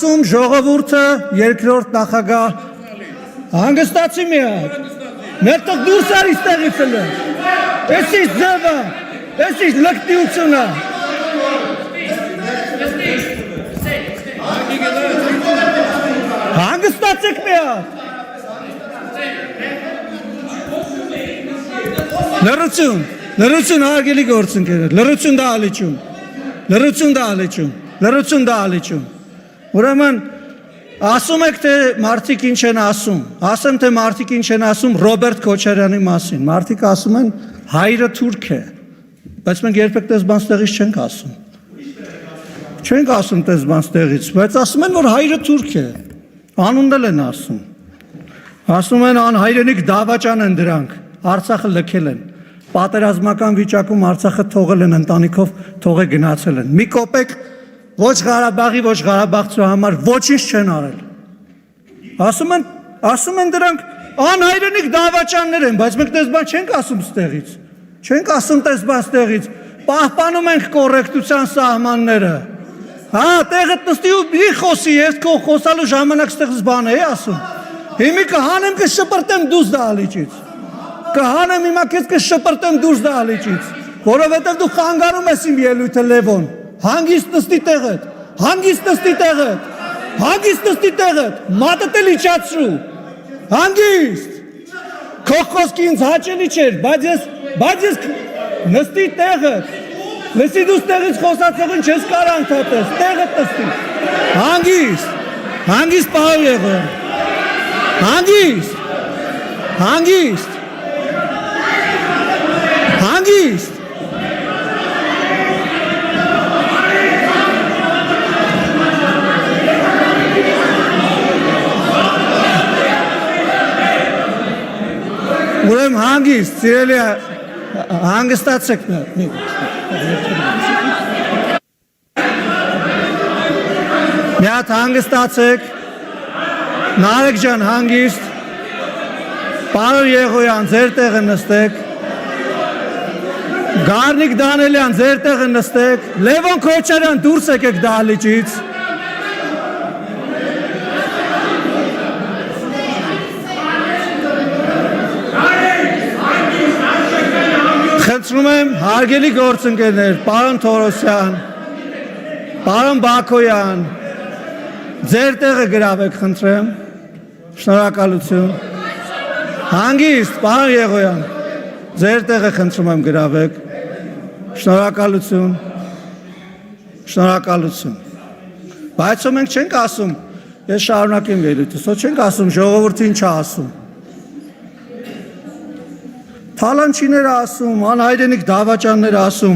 Ժողովուրդը երկրորդ նախագահ հանգստացի մի հատ մեր տեղ դուրս արի ստեղից էլ էս ինչ ձևը էս ինչ լկտիությունը հանգստացեք մի հատ լրություն հարգելի գործընկերներ լրություն դա ալիչում Ուրեմն ասում եք թե մարդիկ ինչ են ասում թե մարդիկ ինչ են ասում Ռոբերտ Քոչարյանի մասին մարդիկ ասում են հայրը թուրք է բայց մենք երբեք տեսբան ստեղից չենք ասում տեսբան ստեղից բայց ասում են որ հայրը թուրք է անունն էլ են ասում են անհայրենիք դավաճան են դրանք Արցախը լքել են պատերազմական վիճակում Արցախը թողել են ընտանիքով թողե գնացել են մի կոպեկ Ոչ Ղարաբաղի, ոչ Ղարաբաղցու համար ոչինչ չեն արել։ Ասում են դրանք անհայրենիք դավաճաններ են, բայց մենք տեսբան չենք ասում ստեղից։ Չենք ասում տեսբան ստեղից։ Պահպանում ենք կոռեկտության սահմանները։ Հա, տեղդ նստի ու մի խոսի, ես քո խոսալու ժամանակ ստեղից բան էի ասում։ Հիմա կհանեմ կշպրտեմ դուրս դահլիճից։ Կհանեմ հիմա քեզ կշպրտեմ դուրս դահլիճից, որովհետև դու խանգարում ես իմ ելույթը Լևոն։ Հանգիստ նստի տեղդ, մատդ էլ իջացրու, հանգիստ, քո խոսքի ինձ հաճելի չէր, բայց ես նստի տեղդ, լսի դու ստեղից խոսացողին չես կար անդհատես, տեղդ նստի, հանգիստ պահով եղը, հանգիստ, Ուրեմ հանգիստ, սիրելի հանգստացեք մի հատ հանգստացեք, Նարեկ ջան հանգիստ, Պարոն Եղոյան ձեր տեղը նստեք, Գառնիկ Դանելյան ձեր տեղը նստեք, Լևոն Քոչարյան դուրս եկեք դահլիճից, Խնդրում եմ հարգելի գործընկերներ, պարոն Թորոսյան, պարոն Բակոյան, ձեր տեղը գրավեք, խնդրեմ, շնորհակալություն, հանգիստ, պարոն Եղոյան, ձեր տեղը խնդրում եմ գրավեք, շնորհակալություն, բայց մենք չենք ասում, ես շարունակեմ ելույթս, չենք ասում, ժողովուրդը ինչ է ասում, Թալանչիներ ասում, անհայրենիք դավաճաններ ասում